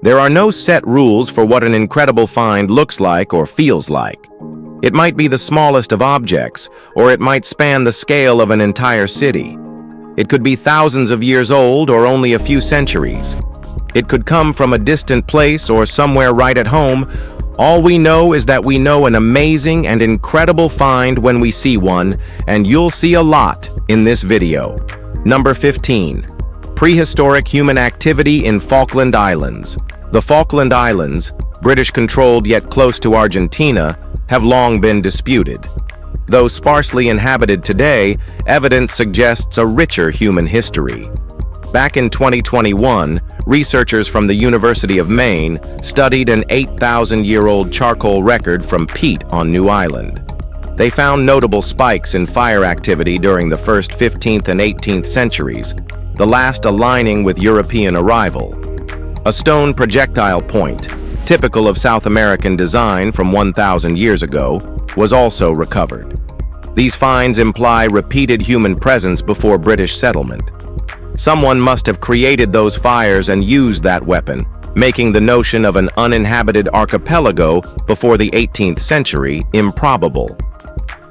There are no set rules for what an incredible find looks like or feels like. It might be the smallest of objects, or it might span the scale of an entire city. It could be thousands of years old or only a few centuries. It could come from a distant place or somewhere right at home. All we know is that we know an amazing and incredible find when we see one, and you'll see a lot in this video. Number 15. Prehistoric human activity in Falkland Islands. The Falkland Islands, British-controlled yet close to Argentina, have long been disputed. Though sparsely inhabited today, evidence suggests a richer human history. Back in 2021, researchers from the University of Maine studied an 8,000-year-old charcoal record from peat on New Island. They found notable spikes in fire activity during the first 15th and 18th centuries, the last aligning with European arrival. A stone projectile point, typical of South American design from 1,000 years ago, was also recovered. These finds imply repeated human presence before British settlement. Someone must have created those fires and used that weapon, making the notion of an uninhabited archipelago before the 18th century improbable.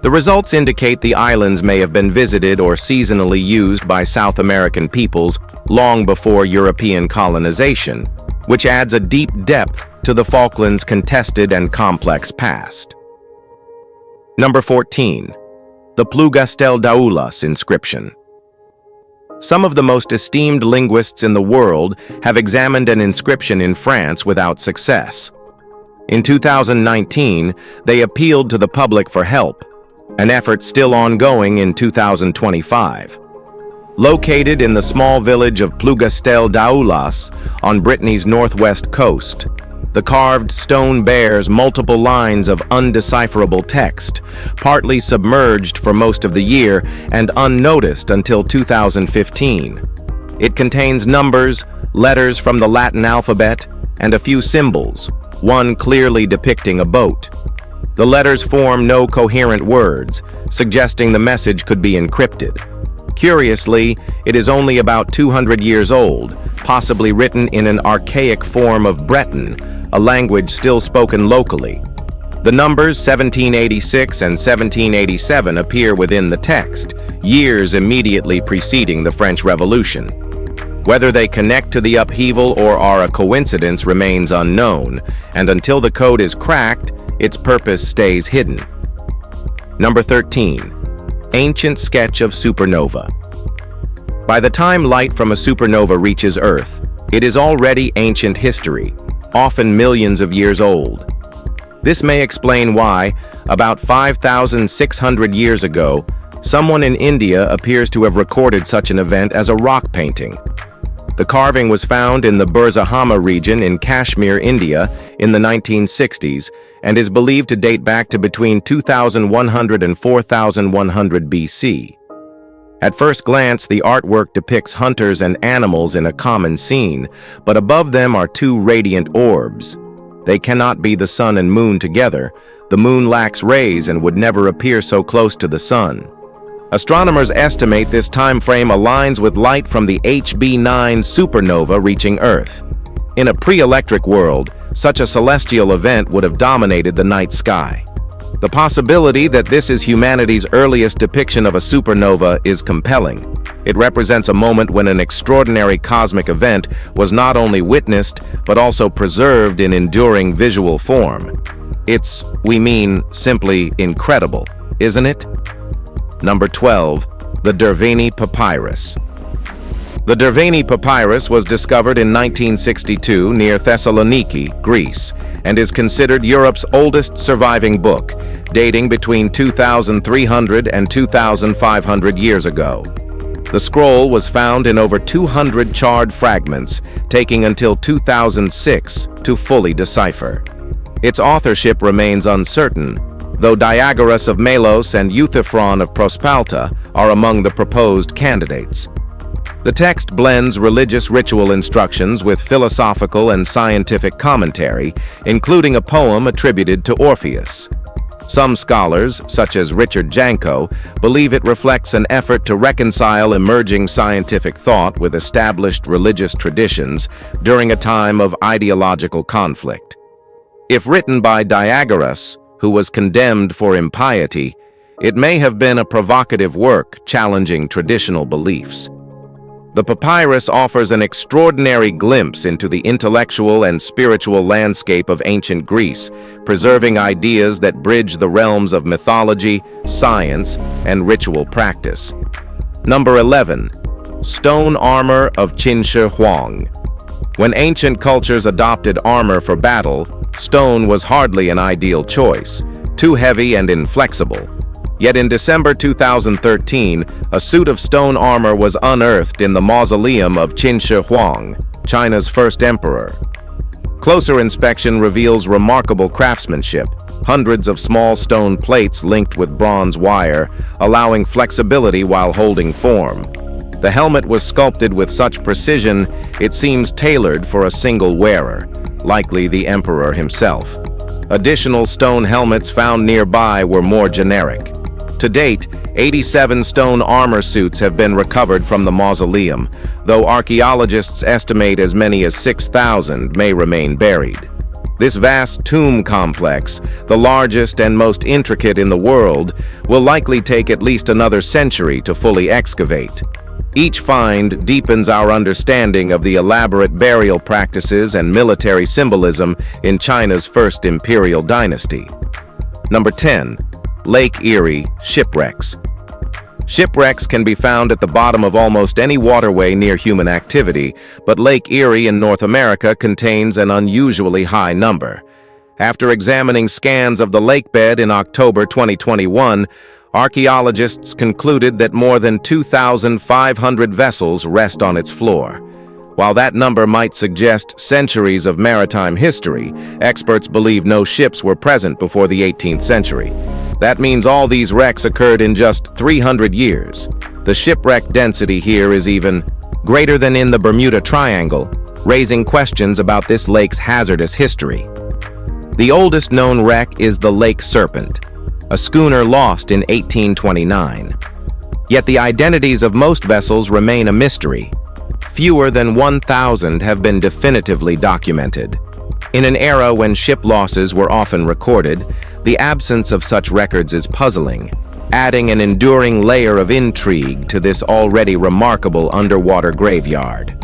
The results indicate the islands may have been visited or seasonally used by South American peoples long before European colonization, which adds a deep depth to the Falklands' contested and complex past. Number 14. The Plougastel-Daoulas inscription. Some of the most esteemed linguists in the world have examined an inscription in France without success. In 2019, they appealed to the public for help, an effort still ongoing in 2025. Located in the small village of Plougastel-Daoulas on Brittany's northwest coast, the carved stone bears multiple lines of undecipherable text, partly submerged for most of the year and unnoticed until 2015. It contains numbers, letters from the Latin alphabet, and a few symbols, one clearly depicting a boat. The letters form no coherent words, suggesting the message could be encrypted. Curiously, it is only about 200 years old, possibly written in an archaic form of Breton, a language still spoken locally. The numbers 1786 and 1787 appear within the text, years immediately preceding the French Revolution. Whether they connect to the upheaval or are a coincidence remains unknown, and until the code is cracked, its purpose stays hidden. Number 13. Ancient sketch of supernova. By the time light from a supernova reaches Earth, it is already ancient history, often millions of years old. This may explain why, about 5,600 years ago, someone in India appears to have recorded such an event as a rock painting. The carving was found in the Burzahama region in Kashmir, India, in the 1960s, and is believed to date back to between 2100 and 4100 BC. At first glance, the artwork depicts hunters and animals in a common scene, but above them are two radiant orbs. They cannot be the sun and moon together. The moon lacks rays and would never appear so close to the sun. Astronomers estimate this time frame aligns with light from the HB9 supernova reaching Earth. In a pre-electric world, such a celestial event would have dominated the night sky. The possibility that this is humanity's earliest depiction of a supernova is compelling. It represents a moment when an extraordinary cosmic event was not only witnessed, but also preserved in enduring visual form. It's, we mean, simply incredible, isn't it? Number 12. The Derveni Papyrus. The Derveni Papyrus was discovered in 1962 near Thessaloniki, Greece, and is considered Europe's oldest surviving book, dating between 2,300 and 2,500 years ago. The scroll was found in over 200 charred fragments, taking until 2006 to fully decipher. Its authorship remains uncertain, though Diagoras of Melos and Euthyphron of Prospalta are among the proposed candidates. The text blends religious ritual instructions with philosophical and scientific commentary, including a poem attributed to Orpheus. Some scholars, such as Richard Janko, believe it reflects an effort to reconcile emerging scientific thought with established religious traditions during a time of ideological conflict. If written by Diagoras, who was condemned for impiety, it may have been a provocative work challenging traditional beliefs. The papyrus offers an extraordinary glimpse into the intellectual and spiritual landscape of ancient Greece, preserving ideas that bridge the realms of mythology, science, and ritual practice. Number 11. Stone armor of Qin Shi Huang. When ancient cultures adopted armor for battle, stone was hardly an ideal choice, too heavy and inflexible. Yet in December 2013, a suit of stone armor was unearthed in the mausoleum of Qin Shi Huang, China's first emperor. Closer inspection reveals remarkable craftsmanship, hundreds of small stone plates linked with bronze wire, allowing flexibility while holding form. The helmet was sculpted with such precision, it seems tailored for a single wearer, likely the emperor himself. Additional stone helmets found nearby were more generic. To date, 87 stone armor suits have been recovered from the mausoleum, though archaeologists estimate as many as 6,000 may remain buried. This vast tomb complex, the largest and most intricate in the world, will likely take at least another century to fully excavate. Each find deepens our understanding of the elaborate burial practices and military symbolism in China's first imperial dynasty. Number 10. Lake Erie shipwrecks. Shipwrecks can be found at the bottom of almost any waterway near human activity, but Lake Erie in North America contains an unusually high number. After examining scans of the lakebed in October 2021, archaeologists concluded that more than 2,500 vessels rest on its floor. While that number might suggest centuries of maritime history, experts believe no ships were present before the 18th century. That means all these wrecks occurred in just 300 years. The shipwreck density here is even greater than in the Bermuda Triangle, raising questions about this lake's hazardous history. The oldest known wreck is the Lake Serpent, a schooner lost in 1829. Yet the identities of most vessels remain a mystery. Fewer than 1,000 have been definitively documented. In an era when ship losses were often recorded, the absence of such records is puzzling, adding an enduring layer of intrigue to this already remarkable underwater graveyard.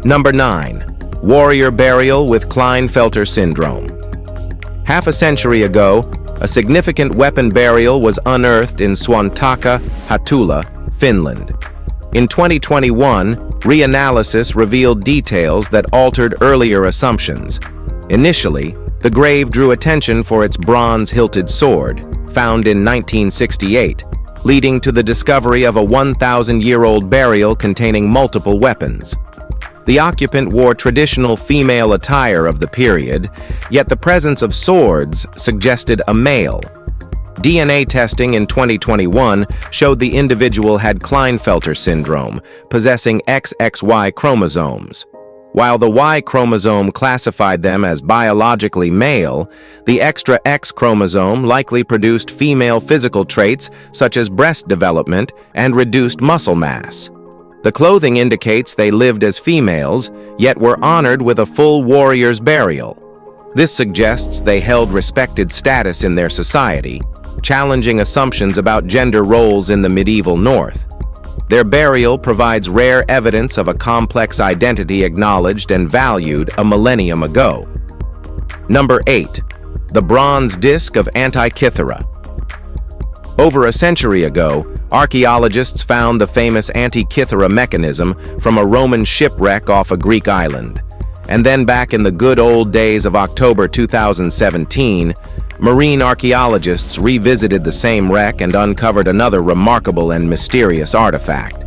Number 9. Warrior burial with Klinefelter syndrome. Half a century ago, a significant weapon burial was unearthed in Judaculla, Finland. In 2021, reanalysis revealed details that altered earlier assumptions. Initially, the grave drew attention for its bronze-hilted sword, found in 1968, leading to the discovery of a 1,000-year-old burial containing multiple weapons. The occupant wore traditional female attire of the period, yet the presence of swords suggested a male. DNA testing in 2021 showed the individual had Klinefelter syndrome, possessing XXY chromosomes. While the Y chromosome classified them as biologically male, the extra X chromosome likely produced female physical traits such as breast development and reduced muscle mass. The clothing indicates they lived as females, yet were honored with a full warrior's burial. This suggests they held respected status in their society, challenging assumptions about gender roles in the medieval North. Their burial provides rare evidence of a complex identity acknowledged and valued a millennium ago. Number 8. The bronze disc of Antikythera. Over a century ago, archaeologists found the famous Antikythera mechanism from a Roman shipwreck off a Greek island. And then back in the good old days of October 2017, marine archaeologists revisited the same wreck and uncovered another remarkable and mysterious artifact.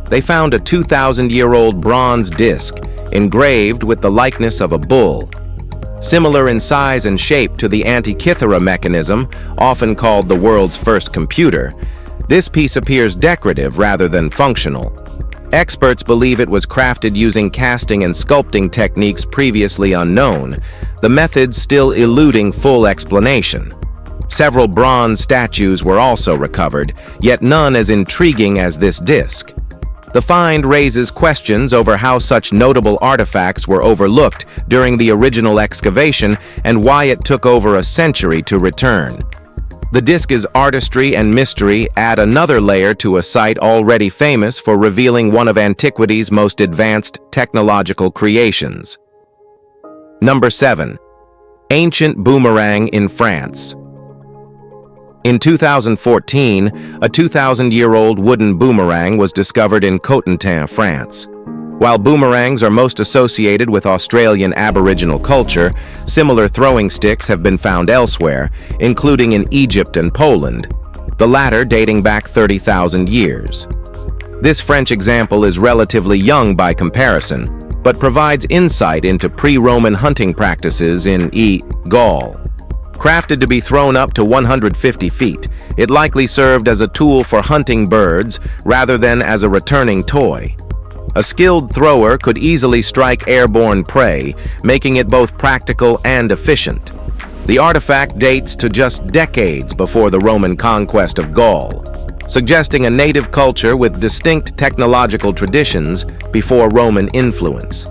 They found a 2,000-year-old bronze disc engraved with the likeness of a bull. Similar in size and shape to the Antikythera mechanism, often called the world's first computer, this piece appears decorative rather than functional. Experts believe it was crafted using casting and sculpting techniques previously unknown, the methods still eluding full explanation. Several bronze statues were also recovered, yet none as intriguing as this disc. The find raises questions over how such notable artifacts were overlooked during the original excavation and why it took over a century to return. The disc's artistry and mystery add another layer to a site already famous for revealing one of antiquity's most advanced technological creations. Number 7. Ancient boomerang in France. In 2014, a 2,000-year-old wooden boomerang was discovered in Cotentin, France. While boomerangs are most associated with Australian Aboriginal culture, similar throwing sticks have been found elsewhere, including in Egypt and Poland, the latter dating back 30,000 years. This French example is relatively young by comparison, but provides insight into pre-Roman hunting practices in Gaul. Crafted to be thrown up to 150 feet, it likely served as a tool for hunting birds rather than as a returning toy. A skilled thrower could easily strike airborne prey, making it both practical and efficient. The artifact dates to just decades before the Roman conquest of Gaul, suggesting a native culture with distinct technological traditions before Roman influence.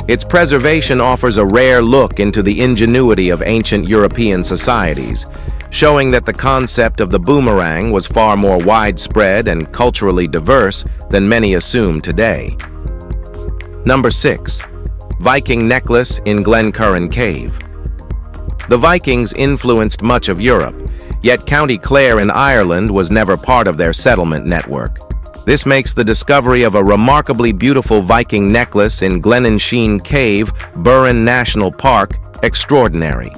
Its preservation offers a rare look into the ingenuity of ancient European societies, showing that the concept of the boomerang was far more widespread and culturally diverse than many assume today. Number 6. Viking necklace in Glencurran Cave. The Vikings influenced much of Europe, yet County Clare in Ireland was never part of their settlement network. This makes the discovery of a remarkably beautiful Viking necklace in Glencurran Cave, Burren National Park, extraordinary.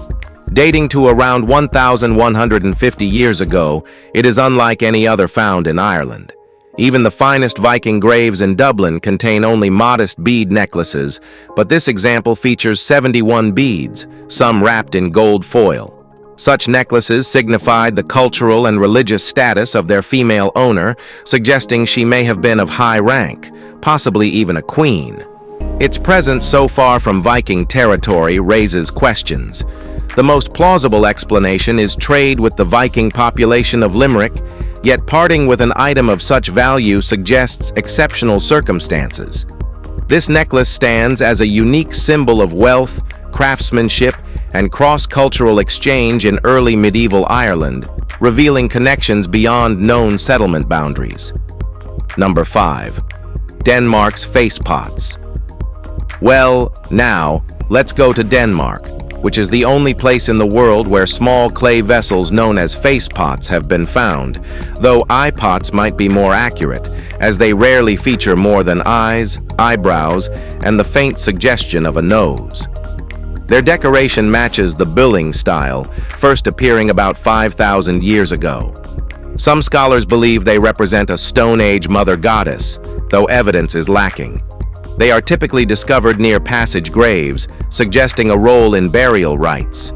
Dating to around 1,150 years ago, it is unlike any other found in Ireland. Even the finest Viking graves in Dublin contain only modest bead necklaces, but this example features 71 beads, some wrapped in gold foil. Such necklaces signified the cultural and religious status of their female owner, suggesting she may have been of high rank, possibly even a queen. Its presence so far from Viking territory raises questions. The most plausible explanation is trade with the Viking population of Limerick, yet parting with an item of such value suggests exceptional circumstances. This necklace stands as a unique symbol of wealth, craftsmanship, and cross-cultural exchange in early medieval Ireland, revealing connections beyond known settlement boundaries. Number 5. Denmark's face pots. Well, now, let's go to Denmark, which is the only place in the world where small clay vessels known as face pots have been found, though eye pots might be more accurate, as they rarely feature more than eyes, eyebrows, and the faint suggestion of a nose. Their decoration matches the billing style, first appearing about 5,000 years ago. Some scholars believe they represent a Stone Age mother goddess, though evidence is lacking. They are typically discovered near passage graves, suggesting a role in burial rites.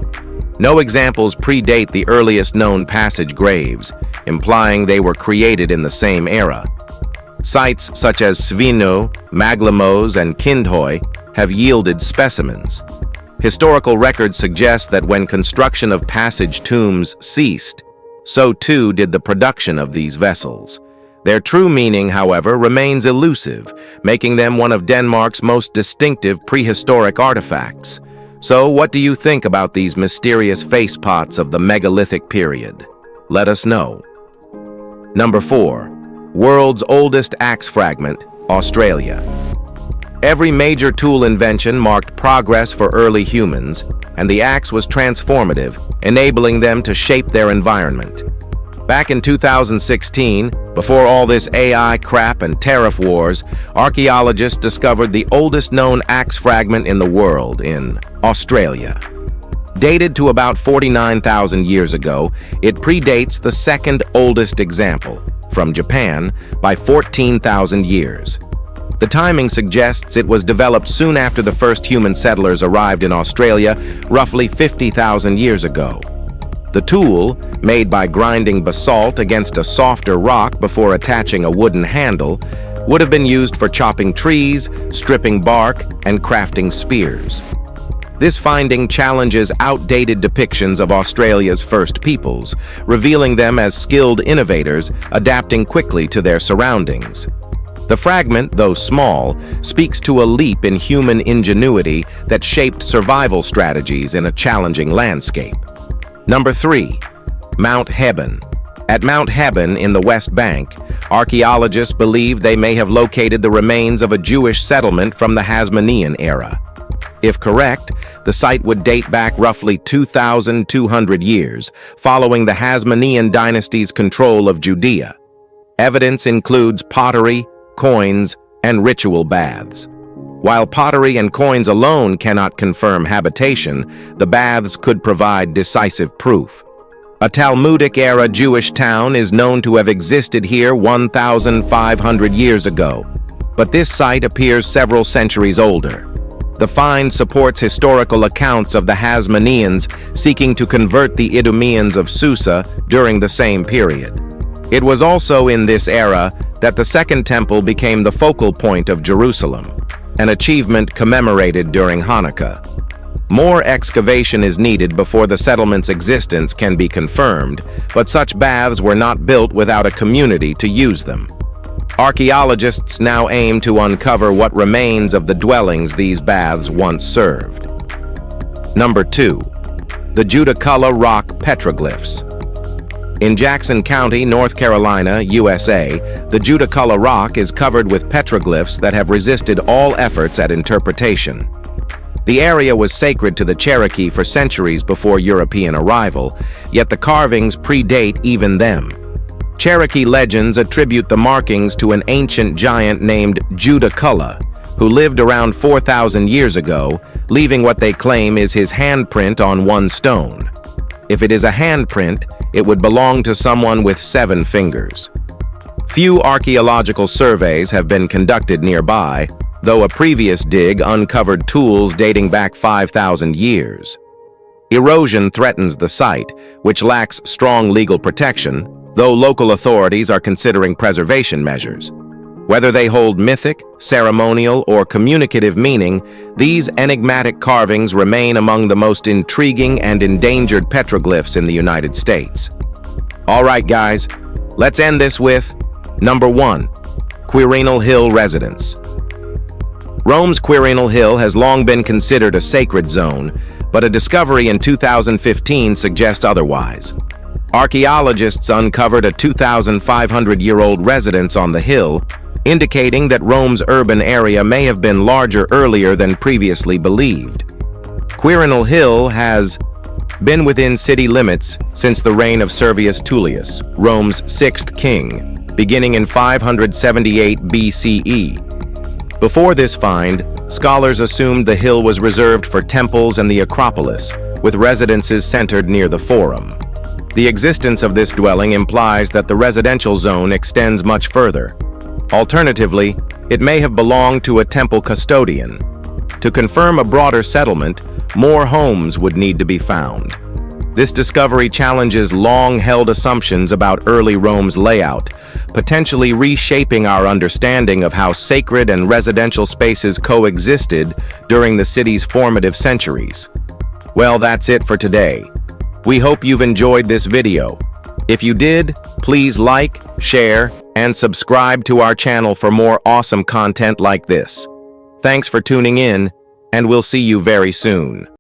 No examples predate the earliest known passage graves, implying they were created in the same era. Sites such as Svinö, Maglamos, and Kindhøj have yielded specimens. Historical records suggest that when construction of passage tombs ceased, so too did the production of these vessels. Their true meaning, however, remains elusive, making them one of Denmark's most distinctive prehistoric artifacts. So, what do you think about these mysterious face pots of the megalithic period? Let us know. Number 4. World's oldest axe fragment, Australia. Every major tool invention marked progress for early humans, and the axe was transformative, enabling them to shape their environment. Back in 2016, before all this AI crap and tariff wars, archaeologists discovered the oldest known axe fragment in the world in Australia. Dated to about 49,000 years ago, it predates the second oldest example, from Japan, by 14,000 years. The timing suggests it was developed soon after the first human settlers arrived in Australia, roughly 50,000 years ago. The tool, made by grinding basalt against a softer rock before attaching a wooden handle, would have been used for chopping trees, stripping bark, and crafting spears. This finding challenges outdated depictions of Australia's first peoples, revealing them as skilled innovators adapting quickly to their surroundings. The fragment, though small, speaks to a leap in human ingenuity that shaped survival strategies in a challenging landscape. Number 3. Mount Heban. At Mount Heban in the West Bank, archaeologists believe they may have located the remains of a Jewish settlement from the Hasmonean era. If correct, the site would date back roughly 2,200 years, following the Hasmonean dynasty's control of Judea. Evidence includes pottery, coins, and ritual baths. While pottery and coins alone cannot confirm habitation, the baths could provide decisive proof. A Talmudic-era Jewish town is known to have existed here 1,500 years ago, but this site appears several centuries older. The find supports historical accounts of the Hasmoneans seeking to convert the Idumeans of Susa during the same period. It was also in this era that the Second Temple became the focal point of Jerusalem, an achievement commemorated during Hanukkah. More excavation is needed before the settlement's existence can be confirmed, but such baths were not built without a community to use them. Archaeologists now aim to uncover what remains of the dwellings these baths once served. Number 2. The Judaculla Rock petroglyphs. In Jackson County, North Carolina, USA, the Judaculla Rock is covered with petroglyphs that have resisted all efforts at interpretation. The area was sacred to the Cherokee for centuries before European arrival, yet the carvings predate even them. Cherokee legends attribute the markings to an ancient giant named Judaculla, who lived around 4,000 years ago, leaving what they claim is his handprint on one stone. If it is a handprint, it would belong to someone with 7 fingers. Few archaeological surveys have been conducted nearby, though a previous dig uncovered tools dating back 5,000 years. Erosion threatens the site, which lacks strong legal protection, though local authorities are considering preservation measures. Whether they hold mythic, ceremonial, or communicative meaning, these enigmatic carvings remain among the most intriguing and endangered petroglyphs in the United States. All right, guys, let's end this with number 1. Quirinal Hill residence. Rome's Quirinal Hill has long been considered a sacred zone, but a discovery in 2015 suggests otherwise. Archaeologists uncovered a 2,500-year-old residence on the hill, indicating that Rome's urban area may have been larger earlier than previously believed. Quirinal Hill has been within city limits since the reign of Servius Tullius, Rome's 6th king, beginning in 578 BCE. Before this find, scholars assumed the hill was reserved for temples and the Acropolis, with residences centered near the Forum. The existence of this dwelling implies that the residential zone extends much further. Alternatively, it may have belonged to a temple custodian. To confirm a broader settlement, more homes would need to be found. This discovery challenges long-held assumptions about early Rome's layout, potentially reshaping our understanding of how sacred and residential spaces coexisted during the city's formative centuries. Well, that's it for today. We hope you've enjoyed this video. If you did, please like, share, and subscribe to our channel for more awesome content like this. Thanks for tuning in, and we'll see you very soon.